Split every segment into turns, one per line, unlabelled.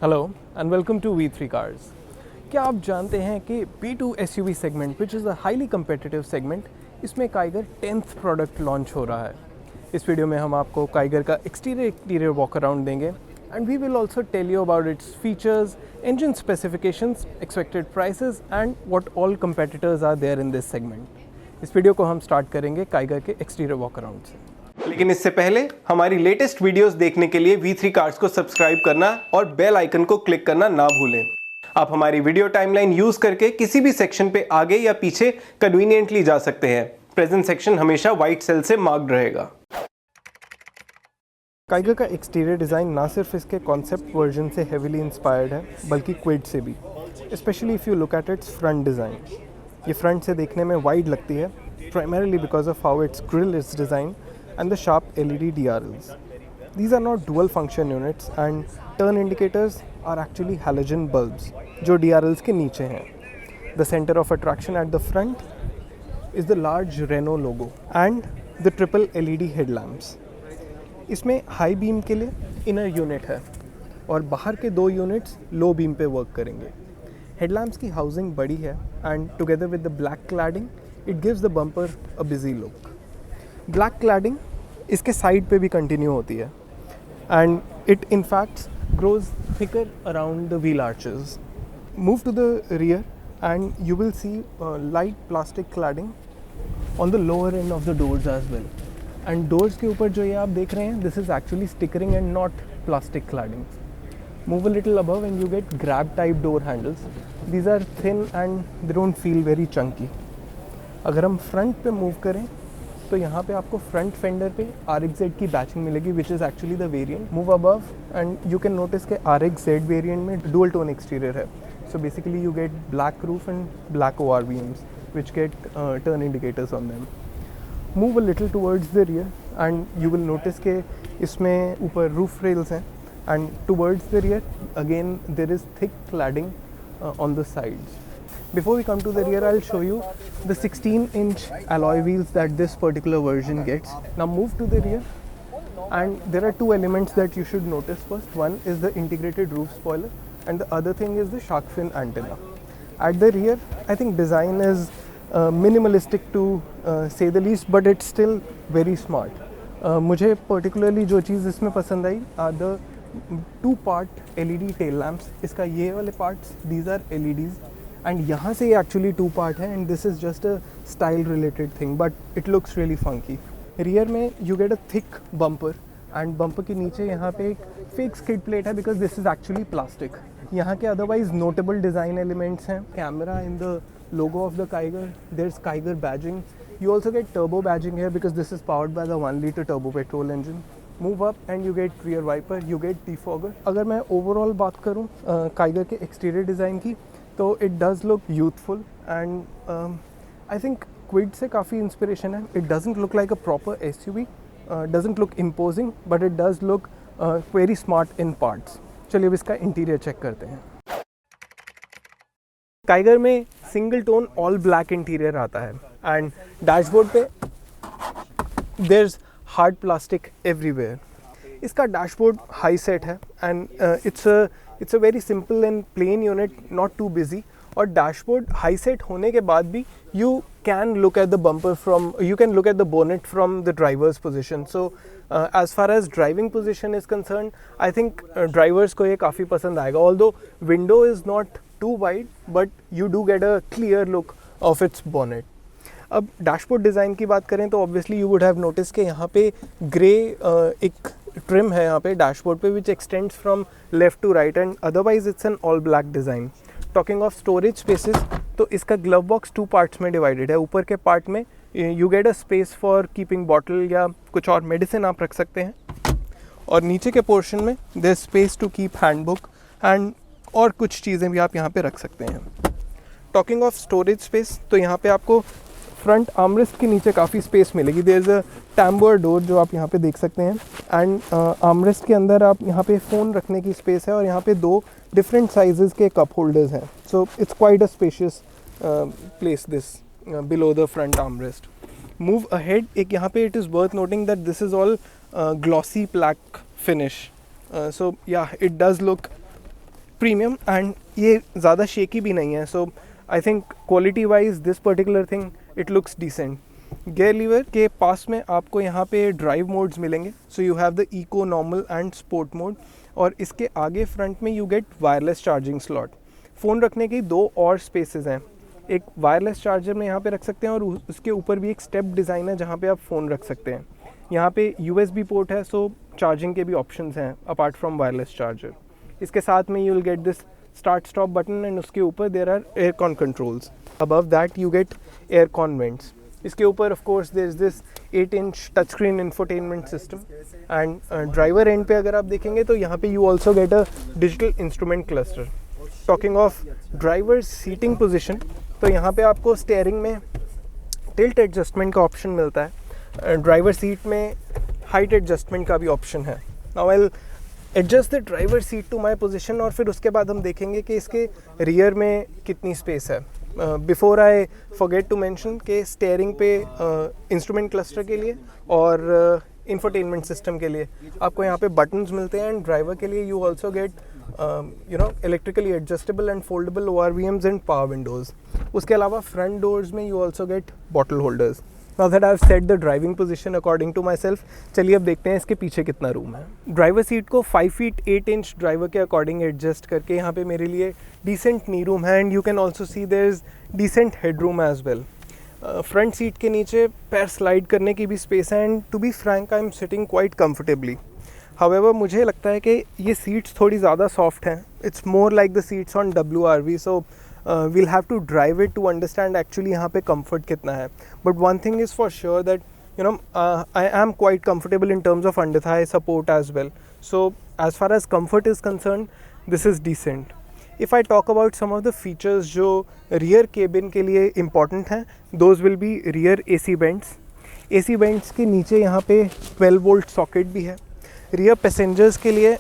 Hello and welcome to V3 cars. क्या आप जानते हैं कि B2 SUV segment which is a highly competitive segment, इसमें काइगर 10th प्रोडक्ट लॉन्च हो रहा है। इस वीडियो में हम आपको काइगर का एक्सटीरियर वॉक अराउंड देंगे and we will also tell you about its features, engine specifications, expected prices and what all competitors are there in this segment. इस वीडियो को हम स्टार्ट करेंगे काइगर के एक्सटीरियर वॉक अराउंड से। लेकिन इससे पहले हमारी लेटेस्ट वीडियोस देखने के लिए V3 कार्स को सब्सक्राइब करना और बेल आइकन को क्लिक करना ना भूलें। आप हमारी वीडियो टाइमलाइन यूज करके किसी भी सेक्शन पे आगे या पीछे कन्वीनियंटली जा सकते हैं। प्रेजेंट सेक्शन हमेशा व्हाइट सेल से मार्क्ड रहेगा। काइगर का एक्सटीरियर डिज़ाइन ना सिर्फ इसके कॉन्सेप्ट वर्जन से हेविली इंस्पायर्ड है बल्कि क्विड से भी, specially if you look at its front design. ये फ्रंट से देखने में वाइड लगती है, primarily because of how it's grill is design and the sharp LED DRLs. These are not dual function units and turn indicators are actually halogen bulbs जो DRLs के नीचे हैं. The center of attraction at the front is the large Renault logo and the triple LED headlamps. इसमें high beam के लिए inner unit है और बाहर के दो units low beam पे work करेंगे. Headlamps की housing बड़ी है and together with the black cladding it gives the bumper a busy look. Black cladding इसके साइड पे भी कंटिन्यू होती है and it in fact grows thicker around the wheel arches. Move to the rear and you will see light plastic cladding on the lower end of the doors as well. And doors के ऊपर जो ये आप देख रहे हैं, this is actually stickering and not plastic cladding. Move a little above and you get grab type door handles. These are thin and they don't feel very chunky. अगर हम फ्रंट पे मूव करें तो यहाँ पे आपको फ्रंट फेंडर पे RX-Z की बैचिंग मिलेगी which is actually the variant. Move above and you can notice के RX-Z वेरिएंट में डुअल टोन एक्सटीरियर है. So basically you get black roof and black ORVMs which get turn indicators on them. Move a little towards the rear and you will notice के इसमें ऊपर roof rails हैं and towards the rear again there is thick cladding on the sides. Before we come to the rear, I'll show you the 16-inch alloy wheels that this particular version gets. Now move to the rear and there are two elements that you should notice first. One is the integrated roof spoiler and the other thing is the shark fin antenna. At the rear, I think design is minimalistic to say the least, but it's still very smart. मुझे particularly जो चीज़ इसमें पसंद आई are the two-part LED tail lamps. इसका ये वाले parts, these are LEDs. And यहाँ से ये एक्चुअली टू पार्ट है and this is just a style related thing but it looks really funky. Rear में you get a thick bumper and bumper के नीचे यहाँ पे एक फेक स्किड प्लेट है because this is actually plastic. यहाँ के अदरवाइज नोटेबल डिज़ाइन एलिमेंट्स हैं. Camera in the logo of the Kiger, there is Kiger badging. You also get turbo badging है because this is powered by the 1 liter turbo petrol engine. Move up and you get rear wiper, you get defogger. अगर मैं overall बात करूँ Kiger के exterior design की तो it does look youthful and I think Kwid से काफ़ी inspiration है. It doesn't look like a proper SUV, doesn't look imposing but it does look very smart in parts. चलिए अब इसका इंटीरियर चेक करते हैं. काइगर में single tone all black interior आता है एंड डैशबोर्ड पे there is hard plastic everywhere. इसका डैशबोर्ड हाई सेट है and it's a very simple and plane unit, not too busy. और डैशबोर्ड हाई सेट होने के बाद भी you can look at the bumper from, you can look at the bonnet from the driver's position. So as far as driving position is concern I think drivers को ये काफ़ी पसंद आएगा. Although window is not too wide but you do get a clear look of its bonnet. अब dashboard design की बात करें तो obviously you would have notice के यहाँ पे ग्रे एक ट्रिम है यहाँ पे डैशबोर्ड पे which extends from left to right and otherwise it's an all black design. Talking of storage spaces तो इसका ग्लव बॉक्स 2 पार्ट्स में डिवाइडेड है. ऊपर के पार्ट में you get a space for keeping bottle या कुछ और मेडिसिन आप रख सकते हैं और नीचे के पोर्शन में there space to keep handbook and और कुछ चीज़ें भी आप यहाँ पे रख सकते हैं. टॉकिंग ऑफ स्टोरेज स्पेस तो यहाँ पे आपको फ्रंट आर्मरेस्ट के नीचे काफ़ी स्पेस मिलेगी. देयर इज़ अ टैम्बर डोर जो आप यहाँ पे देख सकते हैं एंड आर्मरेस्ट के अंदर आप यहाँ पे फ़ोन रखने की स्पेस है और यहाँ पे 2 डिफरेंट साइजेस के कप होल्डर्स हैं. So it's quite a spacious place this below the front armrest. Move ahead, एक यहाँ पे it is worth noting that this is all glossy black finish. So yeah, it does look premium and ये ज़्यादा shaky भी नहीं है, so I think quality wise this particular thing it looks decent. Gear lever के पास में आपको यहाँ पे ड्राइव मोड्स मिलेंगे, so you have the eco, normal and sport mode. और इसके आगे फ्रंट में you get wireless charging slot. Phone रखने की 2 और स्पेसेस हैं, एक वायरलेस चार्जर में यहाँ पे रख सकते हैं और उसके ऊपर भी एक स्टेप डिज़ाइन है जहाँ पे आप फ़ोन रख सकते हैं। यहाँ पे USB पोर्ट है, सो चार्जिंग के भी ऑप्शंस हैं अपार्ट फ्रॉम वायरलेस चार्जर। इसके साथ में you will get this start stop button and उसके ऊपर there are aircon controls. Above that you get aircon vents. इसके ऊपर of course there is this 8 inch touch screen infotainment system and driver end पे अगर आप देखेंगे तो यहाँ पे you also get a digital instrument cluster. Talking of driver seating position, तो यहाँ पे आपको स्टेयरिंग में टिल्ट एडजस्टमेंट का ऑप्शन मिलता है, ड्राइवर सीट में हाइट एडजस्टमेंट का भी ऑप्शन है। Now I will adjust the driver seat to my position और फिर उसके बाद हम देखेंगे कि इसके रियर में कितनी स्पेस है। Before I forget to mention कि स्टेयरिंग पे इंस्ट्रूमेंट क्लस्टर के लिए और इंफोटेनमेंट सिस्टम के लिए आपको यहाँ पे बटन्स मिलते हैं एंड ड्राइवर के लिए you also get electrically adjustable and foldable ORVMs and power windows. उसके अलावा फ्रंट डोर्स में you also get bottle holders. Now that I have set the driving position according to myself, चलिए अब देखते हैं इसके पीछे कितना रूम है। ड्राइवर सीट को 5 फीट 8 इंच ड्राइवर के अकॉर्डिंग एडजस्ट करके यहाँ पे मेरे लिए डिसेंट नी रूम है and you can also see there is decent head room as well. Front seat के नीचे पैर स्लाइड करने की भी स्पेस है and to be frank I am sitting quite comfortably. However मुझे लगता है कि ये सीट्स थोड़ी ज़्यादा सॉफ्ट हैं, it's more like the seats on WRV, so we'll have to drive it to understand actually यहाँ पे कंफर्ट कितना है। But one thing is for sure that I am quite comfortable in terms of under thigh support as well, so as far as comfort is concern this is decent. If I talk about some of the features जो rear cabin के लिए important हैं, those will be rear AC vents. AC vents के नीचे यहाँ पे 12 volt socket भी है। रियर पैसेंजर्स के लिए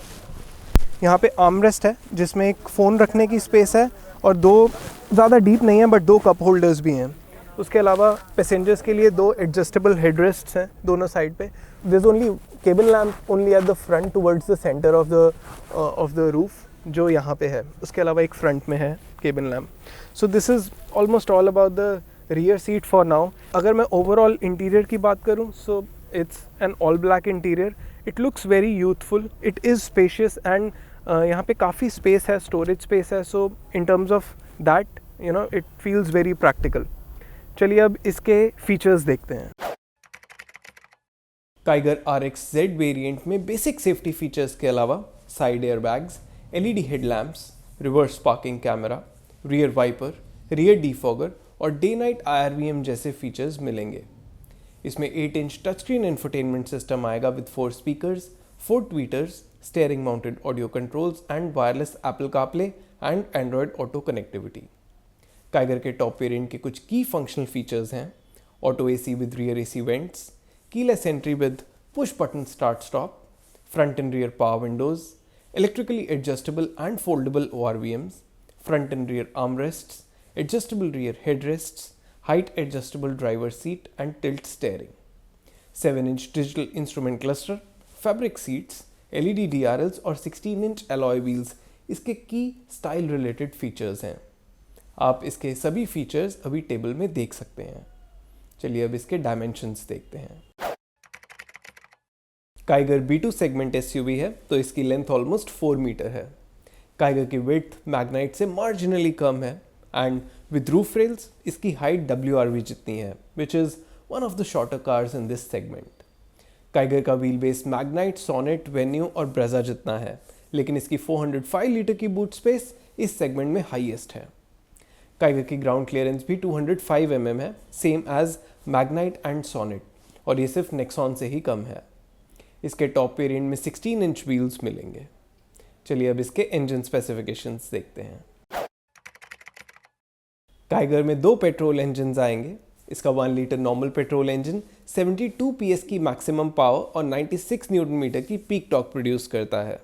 यहाँ पे आर्मरेस्ट है जिसमें एक फ़ोन रखने की स्पेस है और 2 ज़्यादा डीप नहीं है बट 2 कप होल्डर्स भी हैं। उसके अलावा पैसेंजर्स के लिए 2 एडजस्टेबल हेडरेस्ट्स हैं दोनों साइड पे। There is only cabin lamp only at the front towards the centre of the roof जो यहाँ पे है। उसके अलावा एक फ्रंट में है cabin lamp. So this is almost all about the rear seat for now. अगर मैं ओवरऑल इंटीरियर की बात करूँ, so it's an all black interior. It looks very youthful, it is spacious and यहाँ पे काफ़ी स्पेस है, स्टोरेज स्पेस है, so in terms of that it feels very practical. चलिए अब इसके फीचर्स देखते हैं। टाइगर RX Z वेरिएंट में बेसिक सेफ्टी फीचर्स के अलावा side air bags, LED headlamps, reverse parking camera, rear wiper, rear defogger और डे नाइट IRVM जैसे फीचर्स मिलेंगे। इसमें 8 inch touch screen infotainment system आएगा with 4 speakers, 4 tweeters, steering mounted audio controls and wireless Apple CarPlay and Android Auto connectivity. टाइगर के top variant के कुछ की फंक्शनल फीचर्स हैं: auto AC with rear AC vents, keyless entry with push button start stop, front and rear power windows, electrically adjustable and foldable ORVMs, front and rear armrests, adjustable rear headrests, height adjustable driver seat and tilt steering, 7-inch digital instrument cluster, fabric seats, LED DRLs और 16-inch alloy wheels इसके की style related features हैं। आप इसके सभी features अभी table में देख सकते हैं। चलिए अब इसके डायमेंशंस देखते हैं। काइगर B2 सेगमेंट SUV है तो इसकी लेंथ ऑलमोस्ट 4 मीटर है। काइगर की विड्थ मैग्नाइट से मार्जिनली कम है एंड with roof rails इसकी हाइट WRV जितनी है, which is one of the shorter cars in this segment. Kiger का wheel base Magnite, Sonet, Venue और ब्रेजा जितना है, लेकिन इसकी 405 लीटर की बूट स्पेस इस सेगमेंट में हाईएस्ट है। काइगर की ग्राउंड क्लियरेंस भी 205 mm है, same as Magnite and Sonet, और ये सिर्फ नेक्सॉन से ही कम है। इसके टॉप वेरिएंट में 16 इंच व्हील्स मिलेंगे। चलिए अब इसके इंजन स्पेसिफिकेशंस देखते हैं। टाइगर में 2 पेट्रोल इंजन आएंगे। इसका 1 litre normal petrol engine 72 PS की मैक्सिमम पावर और 96 न्यूटन मीटर की पीक टॉर्क प्रोड्यूस करता है।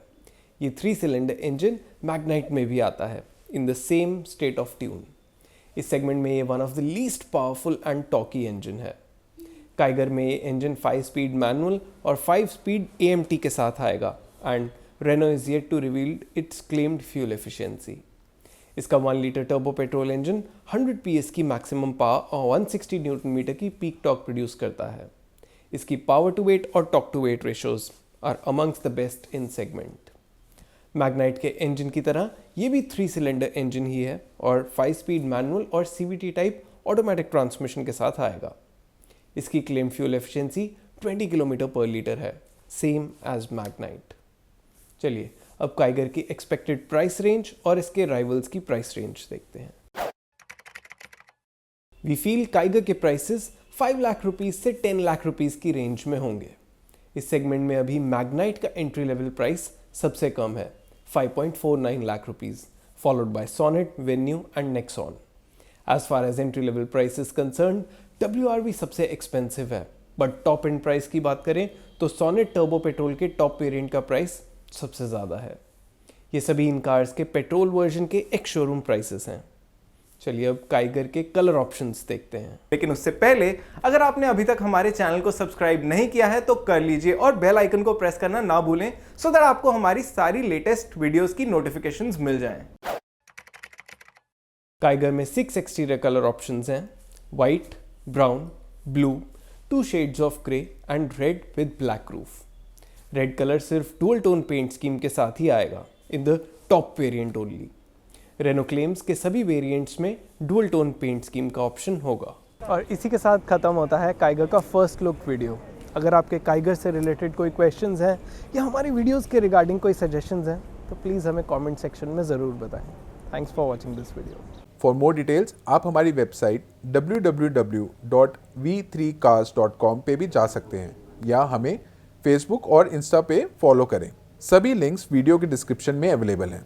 ये 3 सिलेंडर इंजन मैग्नाइट में भी आता है in the same state of tune. इस सेगमेंट में ये one of the least powerful and talkie engine है। टाइगर में ये इंजन 5 स्पीड मैनुअल और 5 स्पीड AMT के साथ आएगा and
Renault is yet to reveal its claimed fuel efficiency. इसका 1 litre turbo petrol engine 100 PS की मैक्सिमम पावर और 160 न्यूटन मीटर की पीक टॉर्क प्रोड्यूस करता है। इसकी पावर टू वेट और torque to weight ratios are amongst the best in segment. Magnite के engine की तरह ये भी 3 सिलेंडर इंजन ही है और 5 स्पीड मैनुअल और CVT टाइप ऑटोमेटिक ट्रांसमिशन के साथ आएगा। इसकी क्लेम फ्यूल एफिशिएंसी 20 किलोमीटर पर लीटर है, सेम एज मैग्नाइट। चलिए अब काइगर की एक्सपेक्टेड प्राइस रेंज और इसके राइवल्स की प्राइस रेंज देखते हैं। वी फील काइगर के प्राइसेस 5 लाख रुपीज से 10 लाख रुपीज की रेंज में होंगे। इस सेगमेंट में अभी मैग्नाइट का एंट्री लेवल प्राइस सबसे कम है 5.49 lakh rupees, followed by Sonet, Venue and Nexon. As far as entry level price is concern, WRV सबसे एक्सपेंसिव है, बट टॉप एंड प्राइस की बात करें तो सोनेट टर्बो पेट्रोल के टॉप वेरिएंट का प्राइस सबसे ज़्यादा है। ये सभी इन कार्स के पेट्रोल वर्जन के एक शोरूम प्राइसेस हैं। चलिए अब काइगर के कलर ऑप्शंस देखते हैं।
लेकिन उससे पहले अगर आपने अभी तक हमारे चैनल को सब्सक्राइब नहीं किया है तो कर लीजिए और बेल आइकन को प्रेस करना ना भूलें, सो दैट आपको हमारी सारी लेटेस्ट वीडियोस की नोटिफिकेशंस मिल जाएं।
काइगर में 6 एक्सटीरियर कलर ऑप्शंस हैं, white, brown, blue, 2 shades of grey and red with black roof. Red colour सिर्फ डुअल टोन पेंट स्कीम के साथ ही आएगा in the top variant only. Renault claims के सभी वेरिएंट्स में डुअल टोन पेंट स्कीम का ऑप्शन होगा।
और इसी के साथ ख़त्म होता है काइगर का फर्स्ट लुक वीडियो। अगर आपके काइगर से रिलेटेड कोई क्वेश्चंस हैं या हमारी वीडियोस के रिगार्डिंग कोई सजेशंस हैं तो प्लीज़ हमें कमेंट सेक्शन में ज़रूर बताएं। Thanks for watching this video.
For more details आप हमारी वेबसाइट www.v3cars.com पे भी जा सकते हैं या हमें फेसबुक और इंस्टा पे फॉलो करें। सभी लिंक्स वीडियो के डिस्क्रिप्शन में अवेलेबल हैं।